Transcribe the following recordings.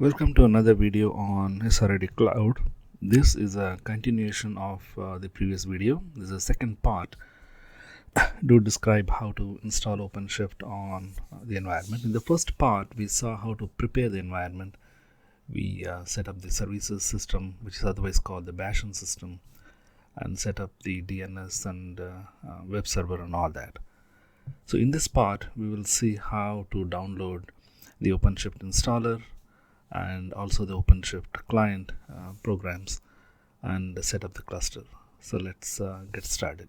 Welcome to another video on SRID Cloud. This is a continuation of the previous video. This is the second part to describe how to install OpenShift on the environment. In the first part, we saw how to prepare the environment. We set up the services system, which is otherwise called the Bastion system, and set up the DNS and web server and all that. So in this part, we will see how to download the OpenShift installer and also the OpenShift client programs and set up the cluster. So let's get started.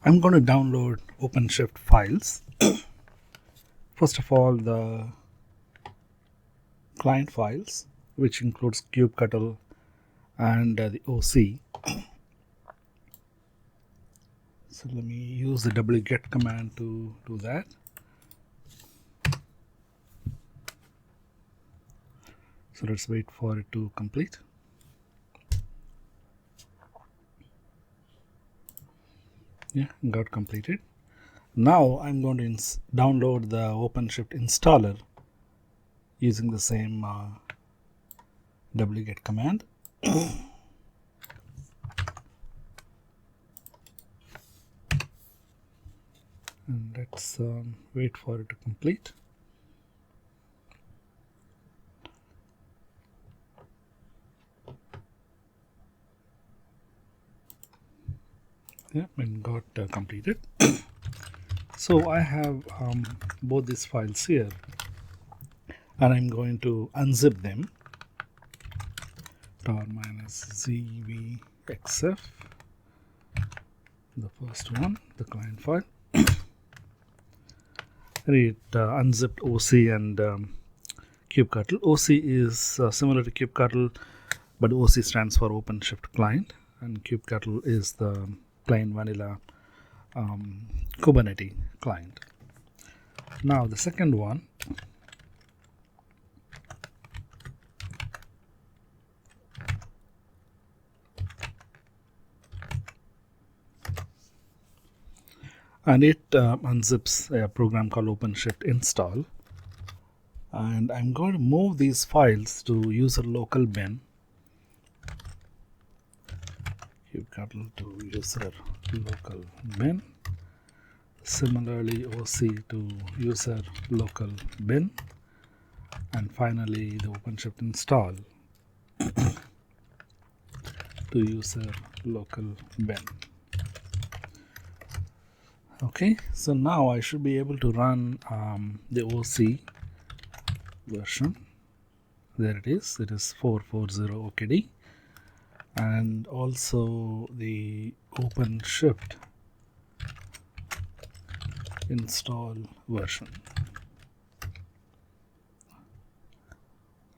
I'm going to download OpenShift files. First of all, the client files, which includes kubectl and the OC. So let me use the wget command to do that. So let's wait for it to complete. Yeah, got completed. Now I'm going to download the OpenShift installer using the same wget command. And let's wait for it to complete. Yeah, and got completed. So I have both these files here, and I'm going to unzip them. -zvxf, the first one, the client file. It unzipped OC and kubectl. OC is similar to kubectl, but OC stands for OpenShift client, and kubectl is the plain vanilla Kubernetes client. Now the second one, and it unzips a program called OpenShift install, and I'm going to move these files to user local bin, kubectl to user local bin, similarly OC to user local bin, and finally the OpenShift install to user local bin. Okay, so now I should be able to run the OC version. There it is 440 OKD, and also the OpenShift install version,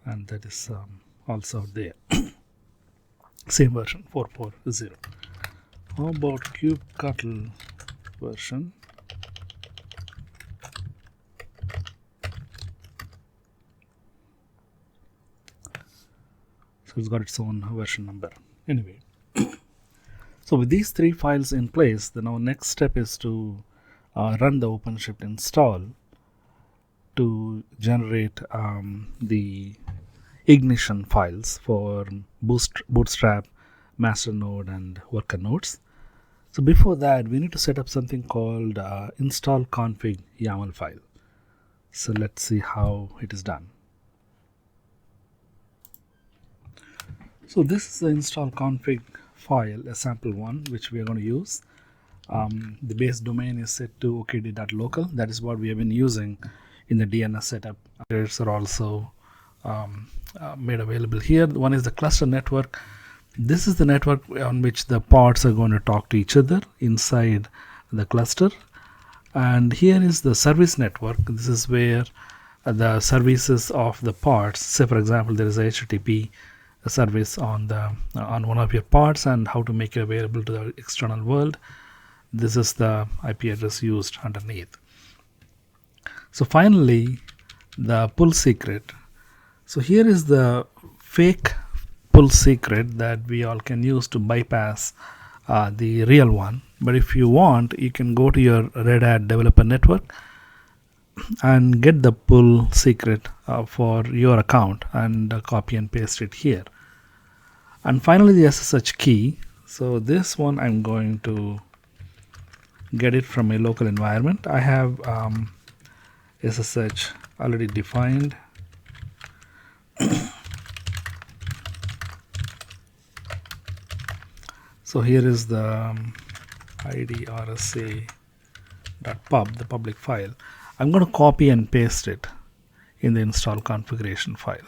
and that is also there. Same version, 440. How about kubectl version? So it's got its own version number. Anyway, so with these three files in place, then our next step is to run the OpenShift install to generate the ignition files for Bootstrap, master node, and worker nodes. So before that, we need to set up something called install config YAML file. So let's see how it is done. So this is the install config file, a sample one, which we are going to use. The base domain is set to okd.local. That is what we have been using in the DNS setup. Others are also made available here. One is the cluster network. This is the network on which the pods are going to talk to each other inside the cluster. And here is the service network. This is where the services of the pods, say for example, there is a HTTP service on one of your pods, and how to make it available to the external world. This is the IP address used underneath. So finally, the pull secret. So here is the fake pull secret that we all can use to bypass the real one. But if you want, you can go to your Red Hat developer network and get the pull secret for your account and copy and paste it here. And finally the SSH key. So this one I'm going to get it from a local environment. I have SSH already defined. So here is the id rsa.pub, the public file. I'm going to copy and paste it in the install configuration file.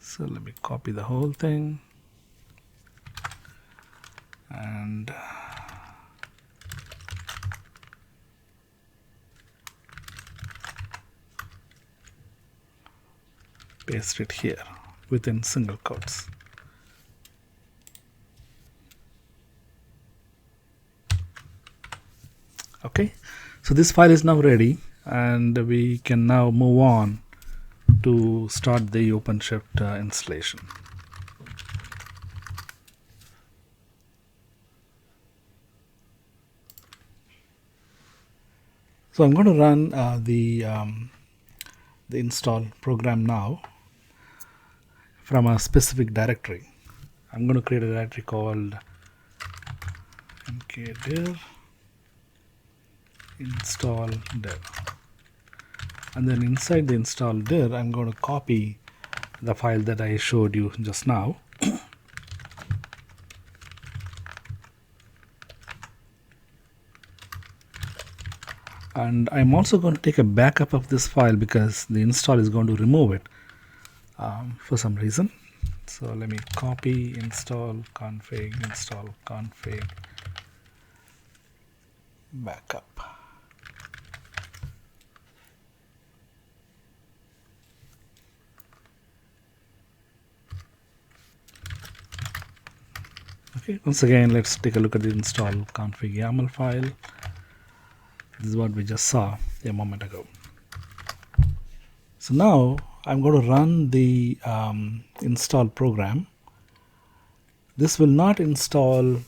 So let me copy the whole thing and paste it here within single quotes. Okay, so this file is now ready and we can now move on to start the OpenShift installation. So I'm going to run the install program now from a specific directory. I'm going to create a directory called mkdir install dir, and then inside the install dir I'm going to copy the file that I showed you just now. And I'm also going to take a backup of this file because the install is going to remove it for some reason. So let me copy install config backup. Okay, once again let's take a look at the install config YAML file. This is what we just saw a moment ago. So now I'm going to run the install program. This will not install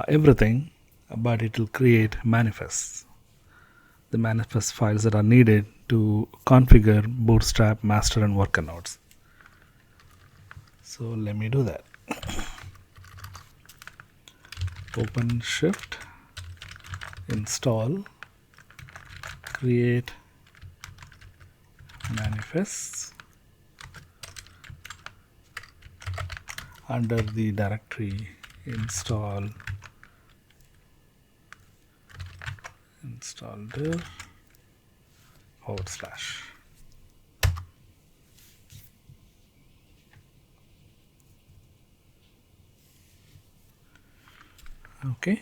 everything, but it will create manifests, the manifest files that are needed to configure Bootstrap master and worker nodes. So let me do that. OpenShift install create manifests under the directory install dir /. Okay.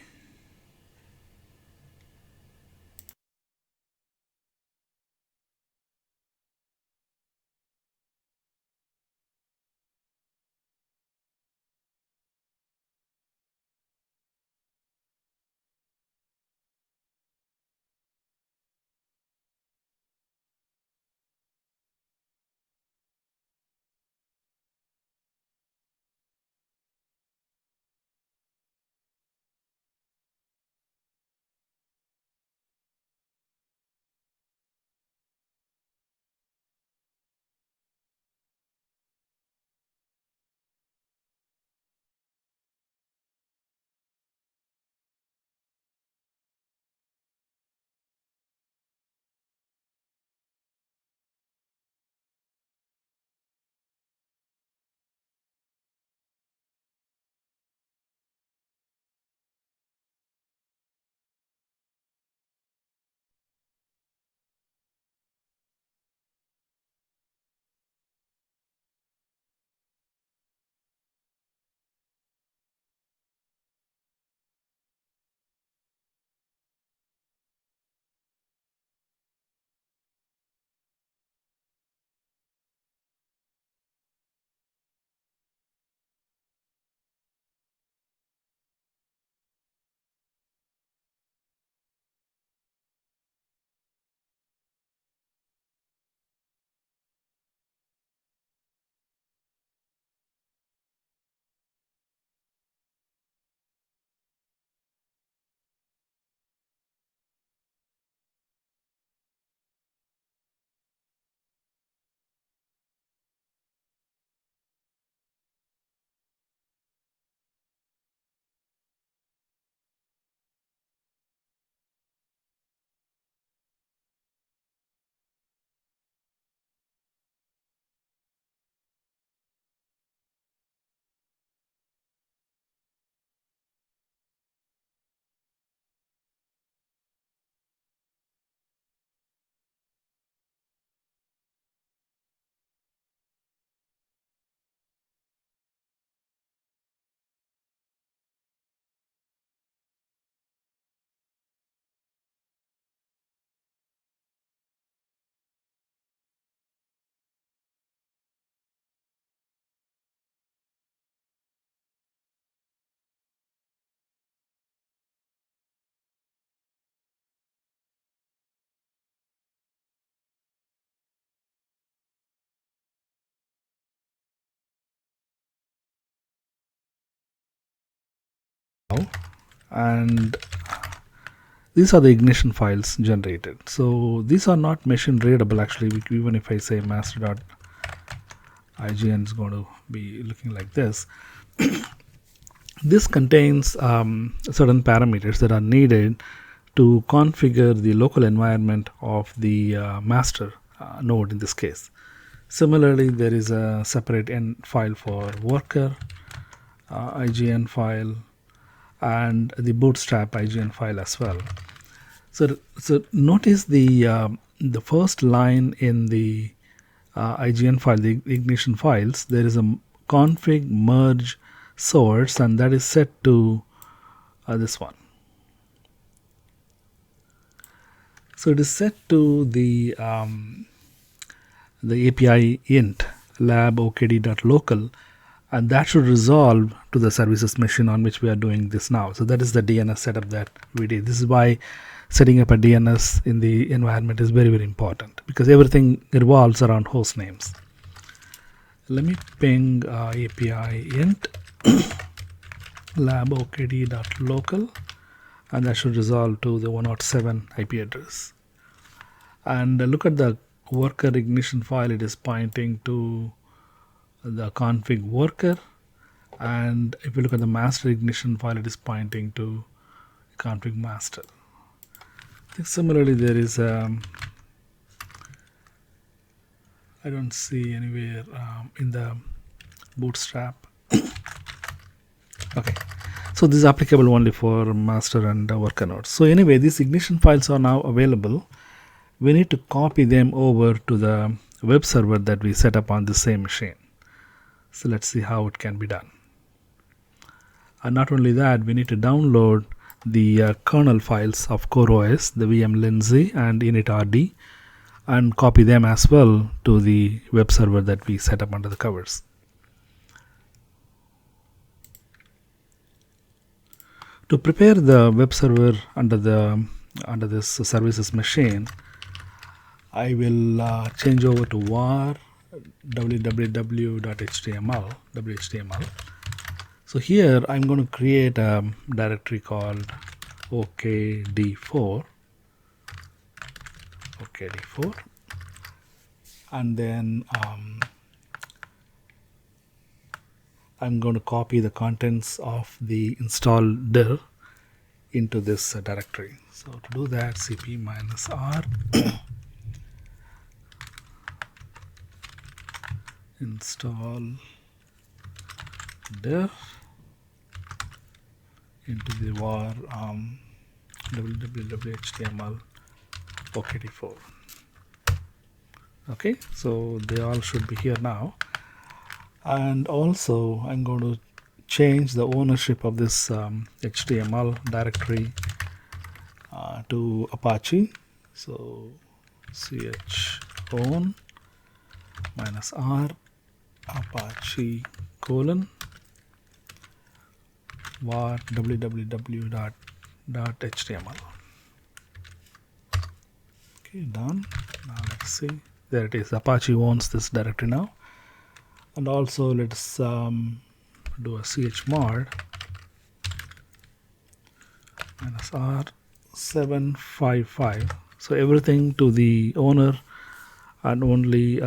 and these are the ignition files generated. So these are not machine readable actually. Even if I say master.ign is going to be looking like this. This contains certain parameters that are needed to configure the local environment of the master node in this case. Similarly, there is a separate N file for worker IGN file and the Bootstrap IGN file as well. So notice the first line in the IGN file, the ignition files. There is a config merge source, and that is set to this one. So it is set to the API int lab okd.local, and that should resolve to the services machine on which we are doing this now. So that is the DNS setup that we did. This is why setting up a DNS in the environment is very, very important, because everything revolves around host names. Let me ping API int lab okd.local, and that should resolve to the 107 IP address. And look at the worker ignition file. It is pointing to the config worker, and if you look at the master ignition file, it is pointing to config master. I think similarly there is I don't see anywhere in the Bootstrap. Okay, so this is applicable only for master and worker nodes. So anyway, these ignition files are now available. We need to copy them over to the web server that we set up on the same machine. So let's see how it can be done. And not only that, we need to download the kernel files of CoreOS, the VM Lindsay and initrd, and copy them as well to the web server that we set up under the covers. To prepare the web server under this services machine, I will change over to var www.html. So here I'm going to create a directory called OKD4, and then I'm going to copy the contents of the install dir into this directory. So to do that, cp -r install dir into the var www.html okd4. Okay, so they all should be here now. And also I'm going to change the ownership of this HTML directory to Apache. So chown -r Apache : var www.html. Okay, done. Now let's see. There it is. Apache owns this directory now. And also let's do a chmod -r 755. So everything to the owner, and only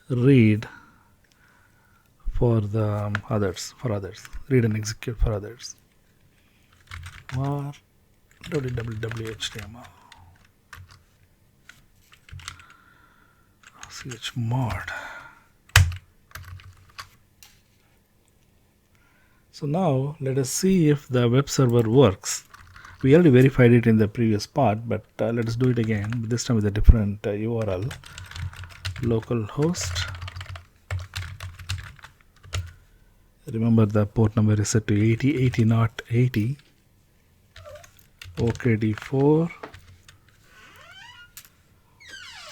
read for the others. Read and execute for others. Var www.html chmod. So now let us see if the web server works. We already verified it in the previous part, but let us do it again, this time with a different URL. Localhost. Remember the port number is set to 8080, not 80. OKD4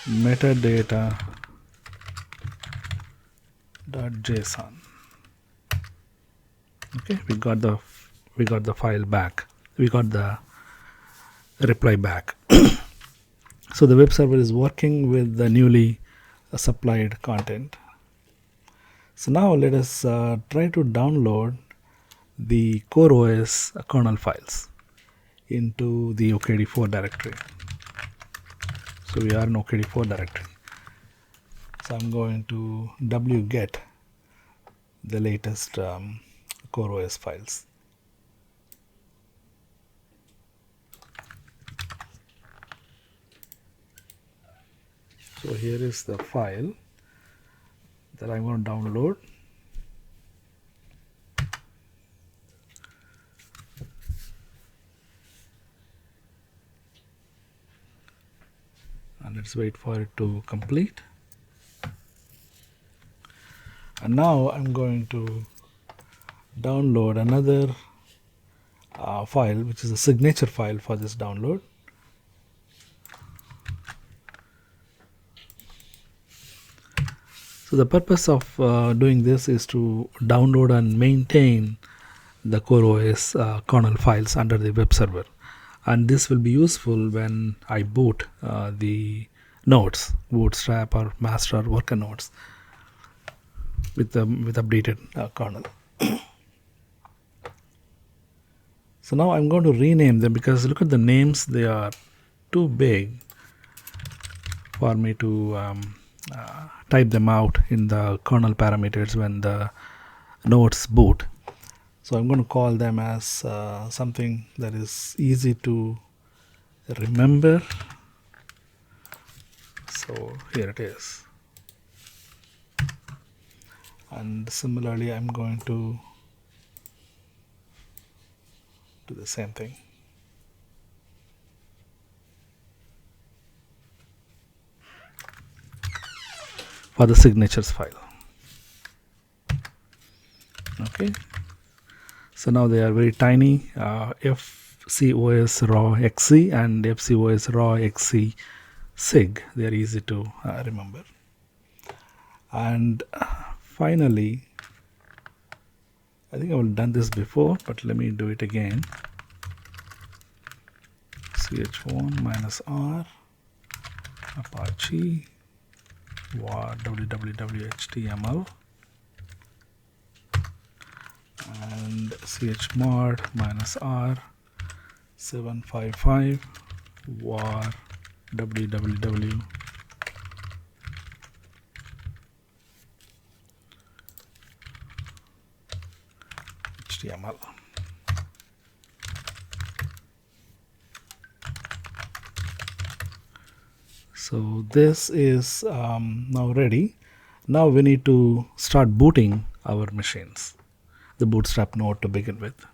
metadata.json. Okay, we got the file back. We got the reply back. So the web server is working with the newly supplied content. So now let us try to download the CoreOS kernel files into the OKD4 directory. So we are in OKD4 directory. So I'm going to wget the latest CoreOS files. So here is the file that I'm going to download. And let's wait for it to complete. And now I'm going to download another file, which is a signature file for this download. So the purpose of doing this is to download and maintain the CoreOS kernel files under the web server, and this will be useful when I boot the nodes, Bootstrap or master worker nodes with updated kernel. So now I'm going to rename them, because look at the names, they are too big for me to type them out in the kernel parameters when the nodes boot. So I'm going to call them as something that is easy to remember. So here it is. And similarly, I'm going to do the same thing. For the signatures file. Okay. So now they are very tiny, FCOS raw XC and FCOS raw XC sig. They are easy to remember. And finally, I think I have done this before, but let me do it again. ch1 minus r apache var www.html and chmod minus r 755 var www HTML. So this is now ready. Now we need to start booting our machines, the Bootstrap node to begin with.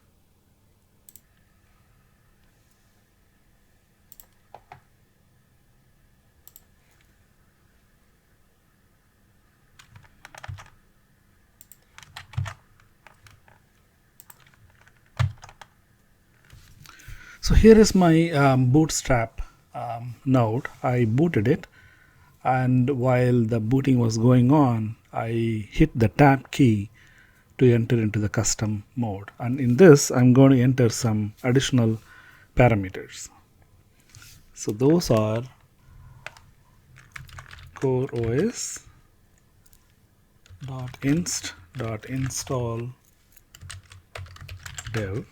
So here is my Bootstrap node. I booted it, and while the booting was going on, I hit the tab key to enter into the custom mode. And in this, I'm going to enter some additional parameters. So those are CoreOS.inst.install dev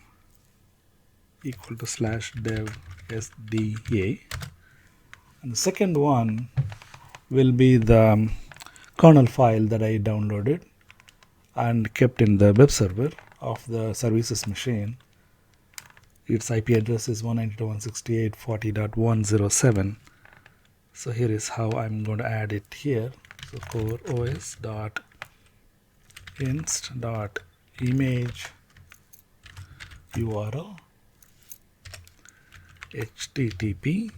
equal to /dev sda, and the second one will be the kernel file that I downloaded and kept in the web server of the services machine. Its IP address is 192.168.40.107. So here is how I'm going to add it here. So CoreOS.inst.image URL http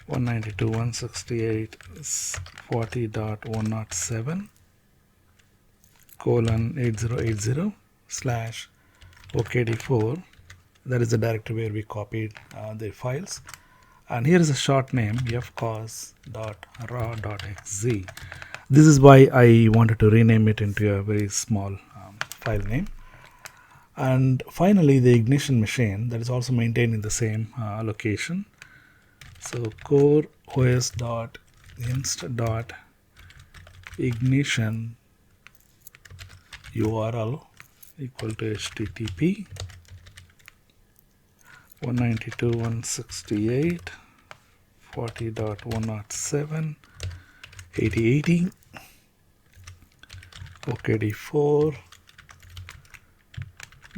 192.168.40.107 :8080 /okd4. That is the directory where we copied the files. And here is a short name, fcos.raw.xz. This is why I wanted to rename it into a very small file name. And finally, the ignition machine that is also maintained in the same location. So CoreOS.inst.ignition URL equal to HTTP 192.168.40.107.8080 OKD4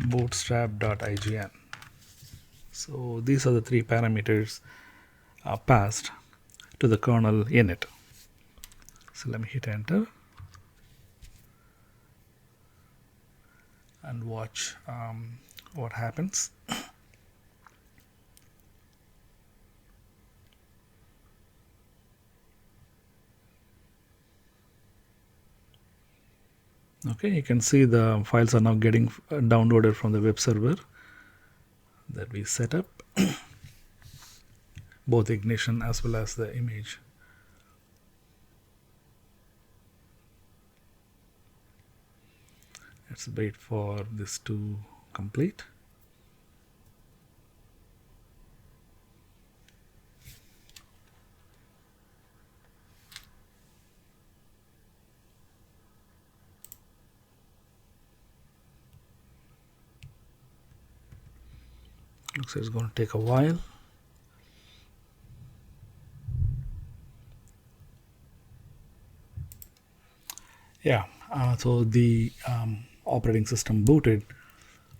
Bootstrap.ign. So these are the three parameters passed to the kernel init. So let me hit enter and watch what happens. Okay, you can see the files are now getting downloaded from the web server that we set up, both ignition as well as the image. Let's wait for this to complete. Looks like it's going to take a while. Yeah, so the operating system booted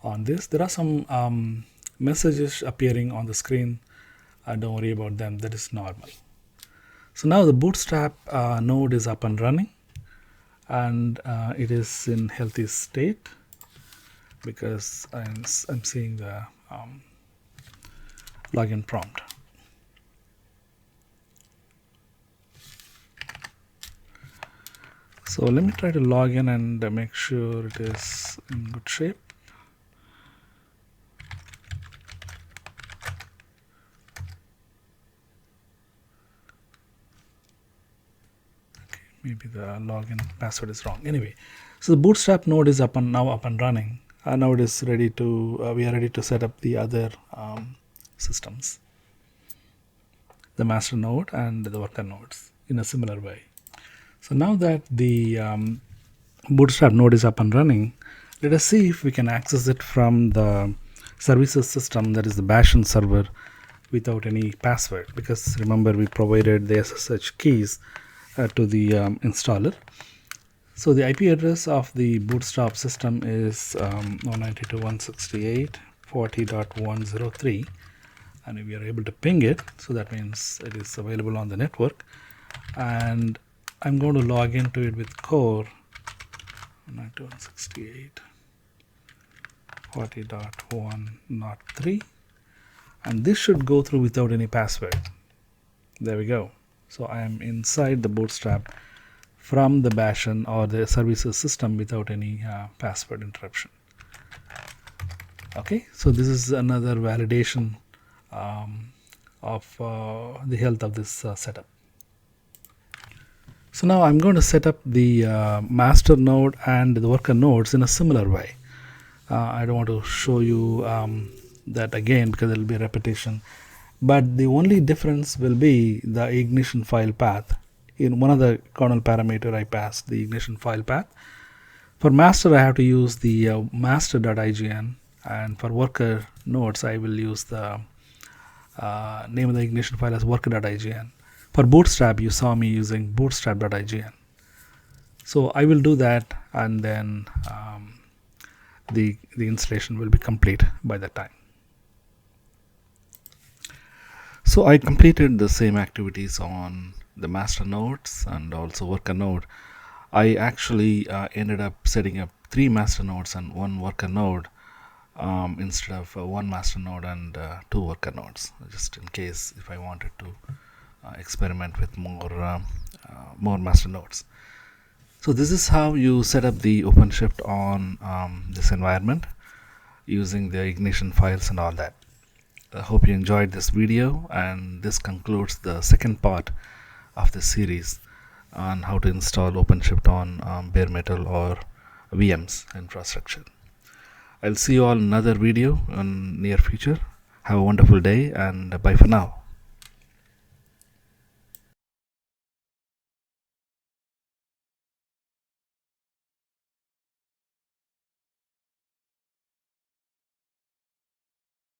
on this. There are some messages appearing on the screen. Don't worry about them, that is normal. So now the Bootstrap node is up and running, and it is in healthy state because I'm seeing the login prompt. So let me try to log in and make sure it is in good shape. Okay, maybe the login password is wrong. Anyway, so the Bootstrap node is now up and running. Now it is ready to. We are ready to set up the other systems, the master node and the worker nodes, in a similar way. So now that the Bootstrap node is up and running, let us see if we can access it from the services system, that is the Bastion server, without any password, because remember we provided the SSH keys to the installer. So the IP address of the Bootstrap system is 192.168.40.103, and we are able to ping it, so that means it is available on the network. And I'm going to log into it with core 192.168.40.103, and this should go through without any password. There we go. So I am inside the Bootstrap from the Bastion or the services system without any password interruption. Okay, so this is another validation of the health of this setup. So now I'm going to set up the master node and the worker nodes in a similar way. I don't want to show you that again because there will be a repetition, but the only difference will be the ignition file path. In one of the kernel parameter I passed the ignition file path. For master I have to use the master.ign, and for worker nodes I will use the name of the ignition file as worker.ign. For Bootstrap you saw me using bootstrap.ign. So I will do that, and then the installation will be complete by that time. So I completed the same activities on the master nodes and also worker node. I actually ended up setting up 3 master nodes and 1 worker node instead of 1 master node and 2 worker nodes, just in case if I wanted to experiment with more master nodes. So this is how you set up the OpenShift on this environment using the ignition files and all that. I hope you enjoyed this video, and this concludes the second part of this series on how to install OpenShift on bare metal or VMs infrastructure. I'll see you all in another video in near future. Have a wonderful day, and bye for now.